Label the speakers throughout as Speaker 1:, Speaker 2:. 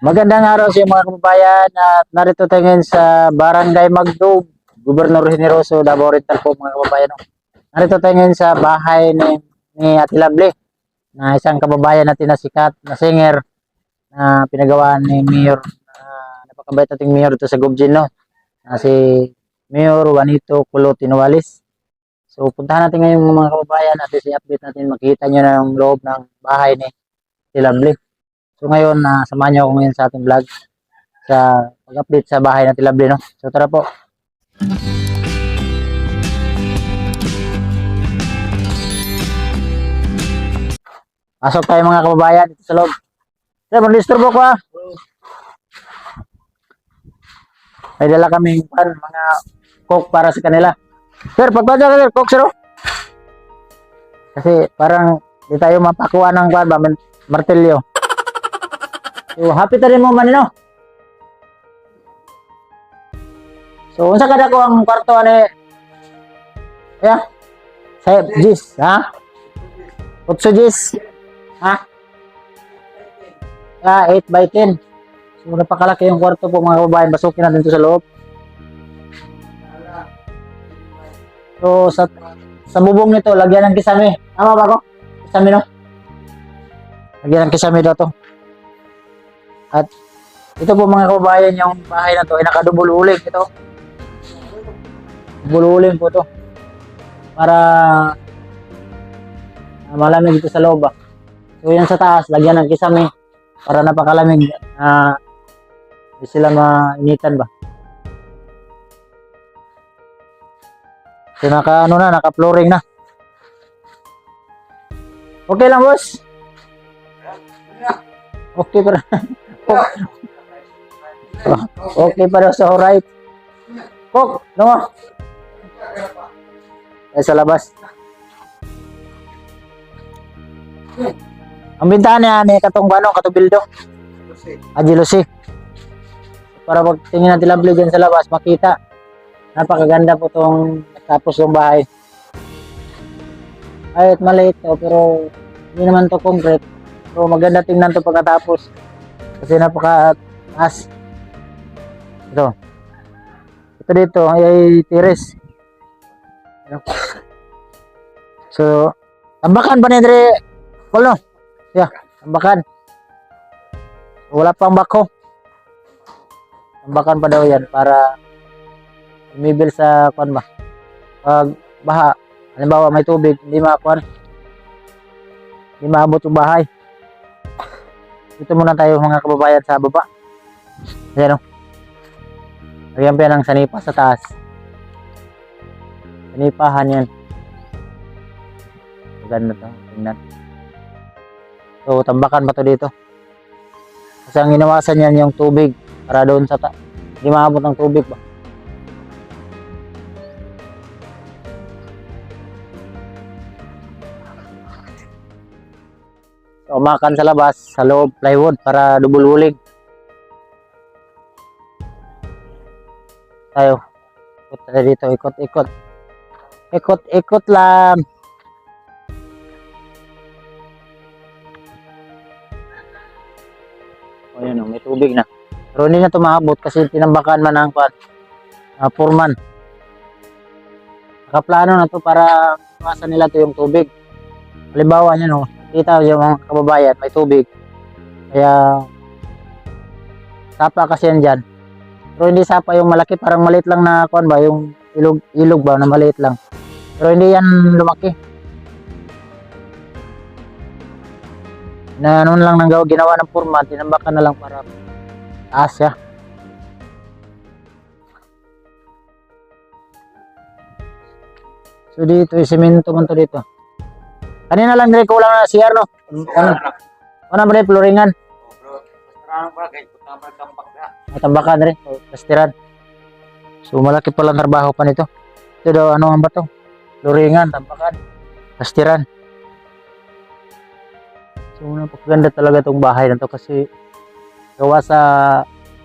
Speaker 1: Magandang araw sa mga kababayan at narito tayo ngayon sa Barangay Magdug, Gobernador Generoso, Davao Oriental po mga kababayan. Narito tayo ngayon sa bahay ni Ate Lovely, na isang kababayan natin na sikat na singer na pinagawa ni Mayor, napakabait nating Mayor ito sa Gubjin, no? Na si Mayor Juanito Culo Tinuales. So puntahan natin ngayon mga kababayan at i-update natin, makikita nyo na yung loob ng bahay ni Ate Lovely. So ngayon, samahan niyo ako ngayon sa ating vlog sa pag-update sa bahay ng Tilabli, no? So tara po. Pasok tayo mga kababayan dito sa loob. Sir, mag-disturbo ko ah. May dala kami mga coke para sa kanila. Sir, pagpadya ka sir, coke sir. Kasi parang di tayo mapakuha ng martilyo. So, happy ta rin mo man, no? So, unsa kada ko ang kwarto ani? Yeah. Say, Jis, ha? 8 Jis. Ha? 8 by 10. So, napakalaki yung kwarto po mga kababayan. Basukin natin ito sa loob. So, sa bubong nito, lagyan ng kisame. Tama ba ko? Kisame, no? Lagyan ng kisame daw to. At ito po mga kababayan, yung bahay na to ay nakadubululing ito. Bululing po to. Para malamig dito sa loob. So yan sa taas, lagyan ng kisame para napakalamig. Hindi sila mainitan ba. So naka-flooring na. Okay lang boss. Okay para. Okay pa daw sa alright. Pok, no? Ay sa labas. Ang bintahan niya ni katong katubildo. Ajilusi. Para pag tingin natin Lovely dyan sa labas, makita. Napakaganda po tong tapos ng bahay. Kahit maliit to, pero hindi naman to concrete. So maganda tingnan to pagkatapos. Kasi napaka-taas. Ito. Ito dito ay tiris. So, tambakan pa ni Andre. Kulo. Yeah, tambakan. Wala pang bako. Tambakan pa daw yan para umibil sa kuan ba. Pag baha, halimbawa may tubig, hindi makuan. Hindi maabot yung bahay. Dito muna tayo mga kababayan sa baba. Ayan o. Ayan pa ng sanipa sa taas. Sanipahan yan. Maganda to. Tingnan. So, tambakan ba to dito? Kasi ang inawasan yan yung tubig. Para doon sa hindi maabot ng tubig ba. So, umakan sa labas, sa loob, plywood para dubul-uling. Tayo. Ikot tayo dito, ikot-ikot. Ikot-ikot lang. O yun, may tubig na. Pero hindi na ito maabot kasi tinambakan man ang foreman. Nakaplano na to para iwasan nila to yung tubig. Halimbawa nyo, no? Kita yung mga kababayan, may tubig. Kaya sapa kasi yan dyan. Pero hindi sapa yung malaki, parang maliit lang na kuan ba, yung ilog ba na maliit lang. Pero hindi yan lumaki. Na ano lang nang ginawa ng format, tinambakan na lang para taas siya. So dito, semento man to dito. Kanina lang dire kulang na CR, no? Ano ba rin, floringan? Tambakan rin, pastiran. So malaki pala trabaho pa nito. Ito daw, ano ba to? Floringan, tambakan, pastiran. So napakaganda talaga itong bahay na to kasi gawa sa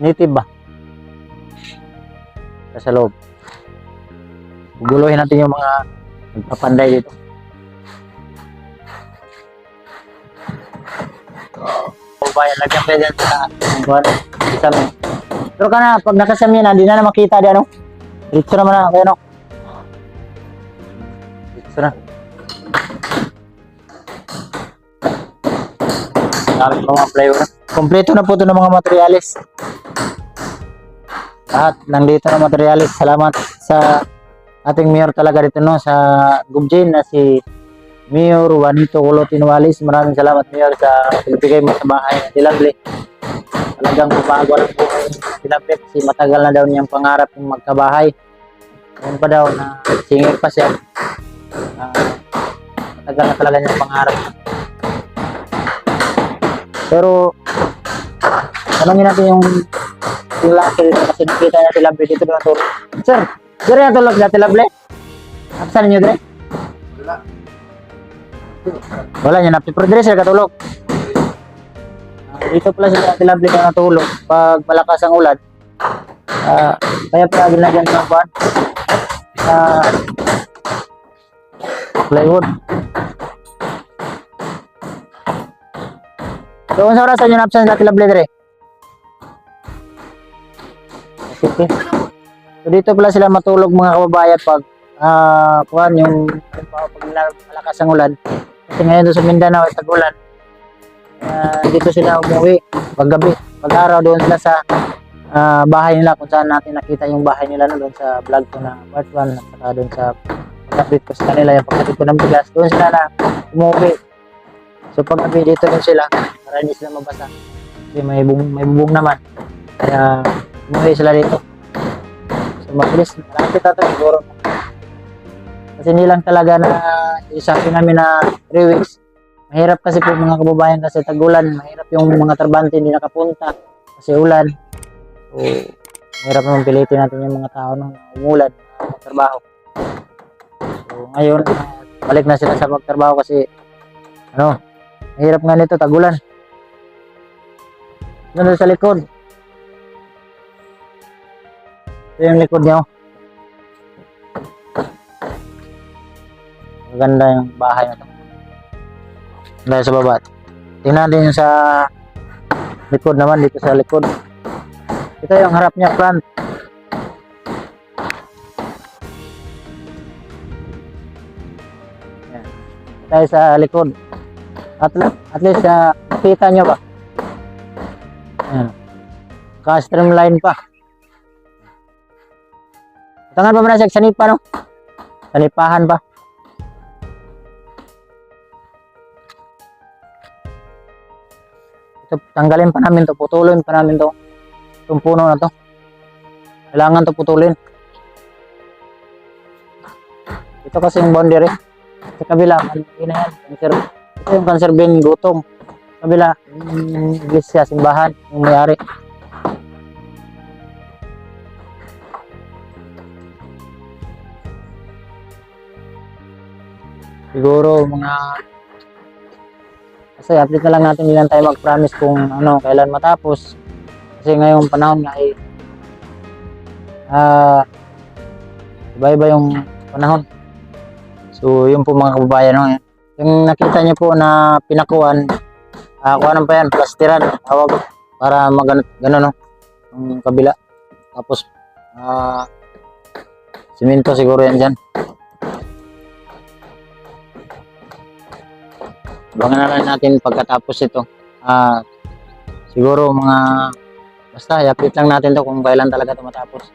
Speaker 1: native ba? Sa loob. Guluhin natin yung mga nagpapanday dito. kababayan. Lagyan pa dyan sa buwan. Isami. Pero ka na, pag nakasami na, di na makita di ano. Dito naman na, kaya no. Dito na. Dami mga plywood. Kompleto na po ito ng mga materyales. Lahat nandito na materyales. Salamat sa ating mayor talaga dito no, sa Gubjin na si Mayor Juanito Colotin Walis. Maraming salamat Mayor sa pagbigay mo sa bahay na Tilable. Talagang bago lang po Tilable kasi matagal na daw niyang pangarap yung magkabahay. Ngayon pa daw na singit pa siya. Matagal na talaga niyang pangarap. Pero tanongin natin yung laki dito kasi nakita niya Tilable dito na tulog. Sir, dire na tulog na Tilable? Saan niyo dire? Wala niya napi, pero dire sila katulog. Dito pala sila Tilable na natulog pag malakas ang ulan. Kaya pala ginagyan ng buwan. Plywood. So, sa oras niyo napsan sa Tilable dire? Okay. So, dito pala sila matulog mga kababayan pag pag malakas ang ulan. Kasi ngayon doon sa Mindanao ay tag-ulan. Dito sila umuwi paggabi. Pag-araw doon sila sa bahay nila kung saan natin nakita yung bahay nila doon sa vlog ko na part 1 at saka doon sa pag-update ko sa kanila yung pagkatid ko ng bigas. Doon sila na umuwi. So paggabi dito din sila para hindi sila mabasa. Kasi may bubong naman. Kaya umuwi sila dito. So mabilis. Malapit ito siguro. Kasi hindi lang talaga na isabi namin na 3 weeks. Mahirap kasi po mga kababayan kasi tag-ulan. Mahirap yung mga trabante hindi nakapunta kasi ulan. So, mahirap naman pilitin natin yung mga tao na umulan na magtrabaho. So, ngayon, balik na sila sa magtrabaho kasi mahirap nga nito, tag-ulan. Doon sa likod. Ito yung likod niya. Maganda yung bahay na ito. Dahil sa baba. Tingnan natin yung sa likod naman, dito sa likod. Ito yung harap niya, front. Yan. Tayo sa likod. At least, kita nyo ba? Yan. Ka-streamline pa. Tangan pa muna siya, sanipa, no? Sanipahan pa. Ito, tanggalin pa namin to, putulin pa namin to. Itong puno na to. Kailangan to putulin. Ito kasi yung boundary. Sa kabila, na yan. Ito yung conserving gutom. Sa kabila, iglesia, simbahan, yung may-ari. Siguro mga kasi update na lang natin ilan tayo mag-promise kung kailan matapos. Kasi ngayong panahon nga iba-iba yung panahon. So yun po mga kababayan yung nakita niyo po na pinakuan kuhanan pa yan, plastiran tawag para gano'n yung kabila. Tapos simento siguro yan dyan. Abangan na lang natin pagkatapos ito. Siguro basta i-update lang natin to kung kailan talaga ito matapos.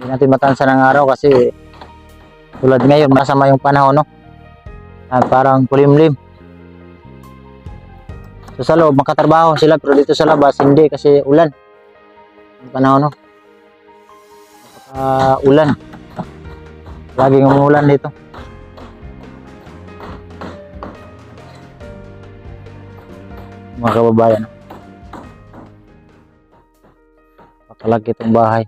Speaker 1: Hindi natin matansa ng araw kasi tulad ngayon masama yung panahon, no? Parang kulimlim. So sa loob makatrabaho sila pero dito sa labas hindi kasi ulan. Yung panahon, no? Ulan. Laging umuulan dito. Mga kababayan, pakalaki itong bahay.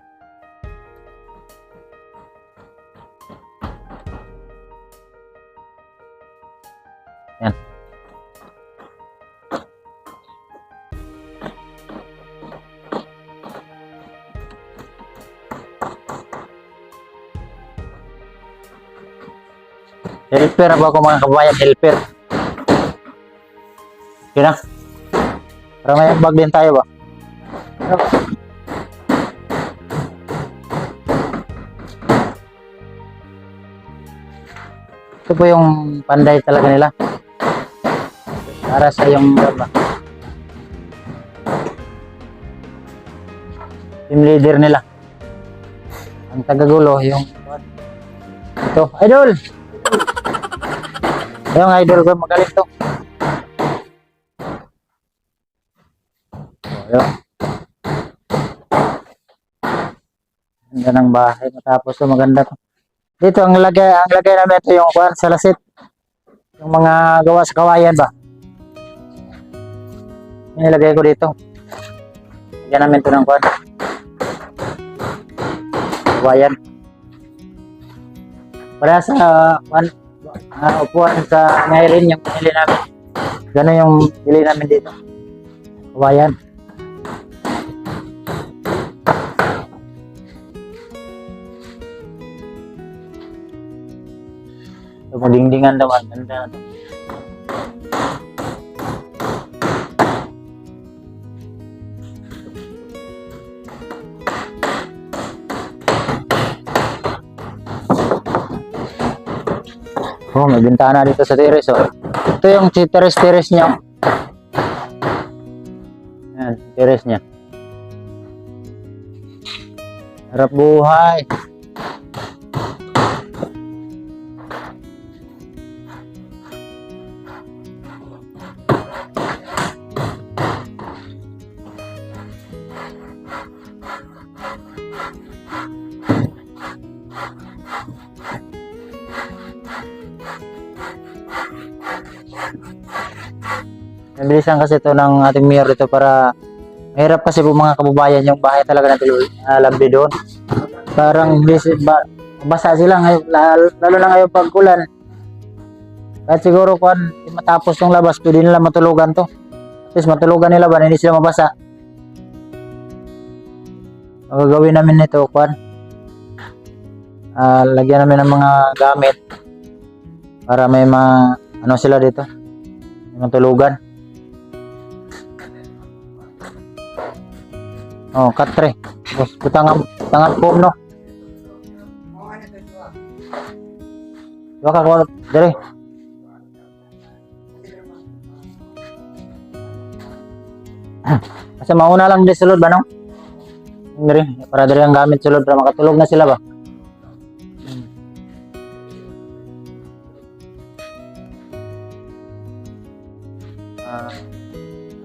Speaker 1: Yan. Helper ba ako mga kababayan? Helper. Okay na. Para may bag din tayo ba? Ito po yung panday talaga nila. Para sa yung ba? Team leader nila. Ang tagagulo yung ito, idol. Yung idol ko magaling to. Ayun. Ganda ng bahay matapos to maganda to. Dito ang lagay namin ito yung kuan sa lasit. Yung mga gawa sa kawayan ba. Nilagay ko dito. Lagyan namin ito ng kuan. Kawayan. Para sa upuan sa ngayon yung pinili namin. Gano'n yung pinili namin dito. Kawayan. So, madingdingan daw. Ganda na. Oh, may bintana dito sa terrace, oh. Ito yung terrace niya. Yan, terrace niya. Harap buhay. Nabilisan kasi ito ng ating mayor dito para mahirap kasi po mga kababayan yung bahay talaga natin lambi doon. Parang basa sila ngayon, lalo na ngayon pag ulan. Kahit siguro kung matapos yung labas, pwede nila matulugan to. At least matulugan nila ba, hindi sila mabasa. Magagawin namin nito, kwan. Lagyan namin ng mga gamit para may ano sila dito, may matulugan. Oh, katre. Bos, tangan po, no? Baka ko, dire. Kasi mauna lang di sulod ba, no? Dire, para dire ang gamit sulod para makatulog na sila ba?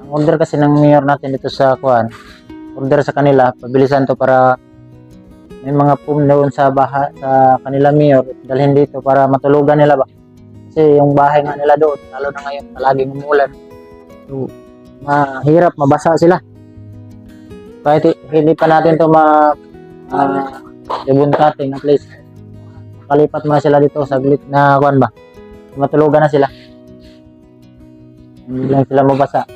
Speaker 1: Ang order kasi ng mayor natin dito sa kuan, order sa kanila, pabilisan to para may mga pum doon sa baha sa kanila mayor, dalhin dito para matulugan nila ba. Kasi yung bahay nga nila doon, lalo na ngayon, palaging umulan. So, mahirap, mabasa sila. Kahit hindi pa natin to ribbon cutting, at least kalipat mo sila dito saglit na kuan ba. Matulugan na sila. Hindi lang sila mabasa.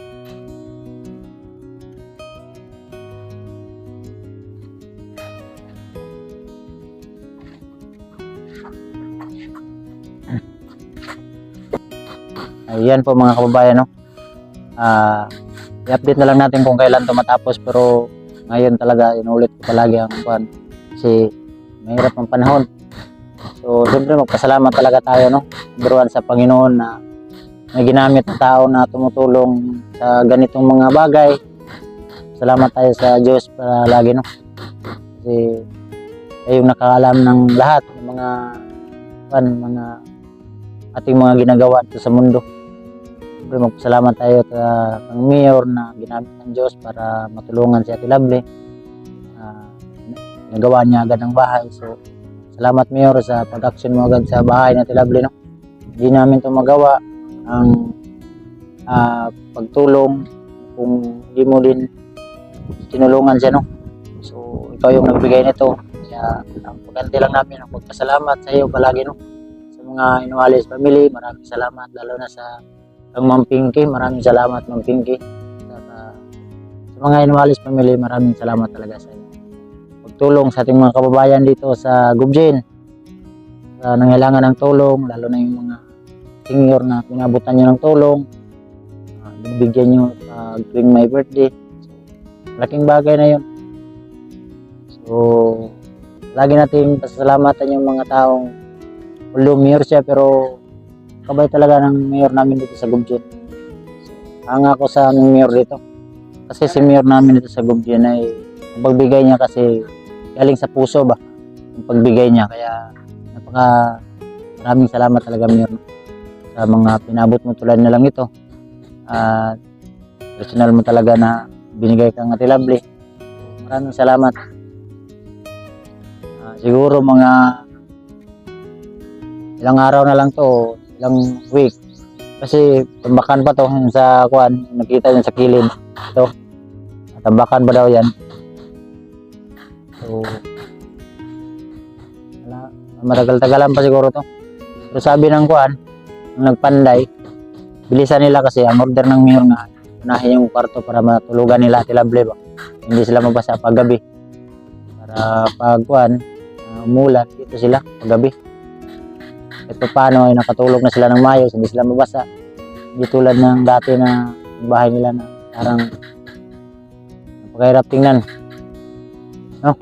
Speaker 1: Ayan po mga kababayan, no? I-update na lang natin kung kailan ito matapos, pero ngayon talaga inulit ko palagi ang kuan kasi mahirap ang panahon. So siyempre magpasalamat talaga tayo, no? Number one sa Panginoon na may ginamit na tao na tumutulong sa ganitong mga bagay. Salamat tayo sa Diyos para lagi, no? Kasi tayo yung nakaalam ng lahat ng mga ating mga ginagawa dito sa mundo. Siyempre magpasalamat tayo sa mayor na ginamit ng Diyos para matulungan si Ate Lovely. Nagawa niya agad ang bahay. So salamat mayor sa pag-action mo agad sa bahay ni Ate Lovely, no? Hindi namin ito magawa ang pagtulong kung hindi mo din tinulungan siya, no? So ikaw yung nagbigay nito. Kaya ang pagkanti lang namin ang pagpasalamat sa iyo palagi, no? Sa mga Inuales family, maraming salamat, lalo na sa ang Ma'am Pinky, maraming salamat Ma'am Pinky. Sa mga Inuales family, maraming salamat talaga sa inyo. Pagtulong sa ating mga kababayan dito sa Gubjin, nangailangan ng tulong, lalo na yung mga senior na pinabutan nyo ng tulong. bibigyan nyo tuwing my birthday. Laking bagay na yun. So, lagi natin pasasalamatan yung mga taong although mayor siya, pero kabay talaga ng mayor namin dito sa Gubjen. Hanga ko sa aming mayor dito. Kasi si mayor namin dito sa Gubjen ay ang pagbigay niya kasi galing sa puso ba? Ang pagbigay niya. Kaya maraming salamat talaga mayor sa mga pinabot mo tulad na lang ito. At personal mo talaga na binigay kang Ate Lovely. Maraming salamat. Siguro mga ilang araw na lang to, ilang week. Kasi tambakan pa to sa kuan, nakita niyo sa kilid. Ito. Tambakan ba daw yan? So, matagal-tagalan pa siguro to. Pero sabi ng kuan, nung nagpanday, bilisan nila kasi ang order ng mayor nga unahin yung kwarto para matulugan nila Ate Lovely ba. Hindi sila mabasa paggabi. Para pag kuan, umulan, dito sila paggabi. Ito paano ay nakatulog na sila ng maayos, hindi sila mabasa. Hindi tulad ng dati na bahay nila na parang napakahirap tingnan. No?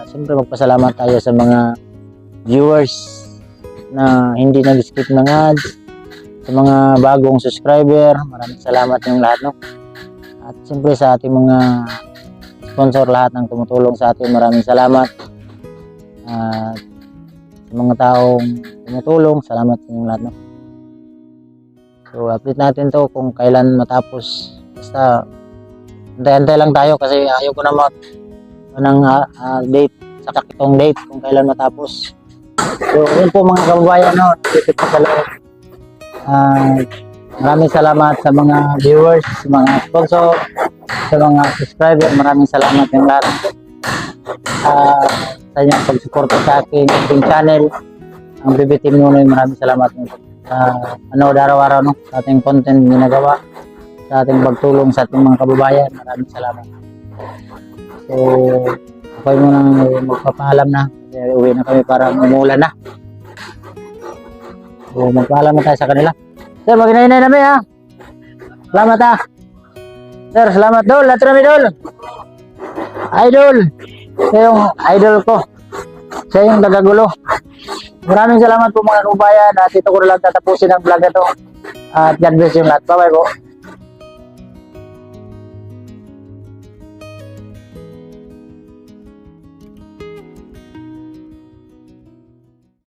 Speaker 1: Siyempre magpasalamat tayo sa mga viewers na hindi nag-skip ng ads, sa mga bagong subscriber, maraming salamat yung lahat, no? At siyempre sa ating mga sponsor, lahat ng tumutulong sa atin, maraming salamat. At sa mga taong tumutulong, salamat sa inyong lahat, no? So update natin to kung kailan matapos. Basta antay-antay lang tayo kasi ayaw ko na ng date, sakitong date kung kailan matapos. So yun po mga kababayan, no? Dito po sa loob. Maraming salamat sa mga viewers, sa mga sponsor, sa mga subscriber, maraming salamat yung lahat. Sa inyong pag-suporta sa aking channel, ang BB Team Nunoy, maraming salamat araw-araw, no, sa ating content ginagawa, sa ating pagtulong sa ating mga kababayan, maraming salamat. So ako'y munang magpapaalam na kasi uwi na kami para umulan na. So magpaalam na tayo sa kanila. Sir, mag-inay-inay na ha. Salamat ha. Sir, salamat Dol, lahat na Dol. Idol. Siya yung idol ko. Siya yung nagagulo. Maraming salamat po mga kababayan. At ito ko na lang tatapusin ang vlog na to. At God bless yung lahat. Bye-bye po.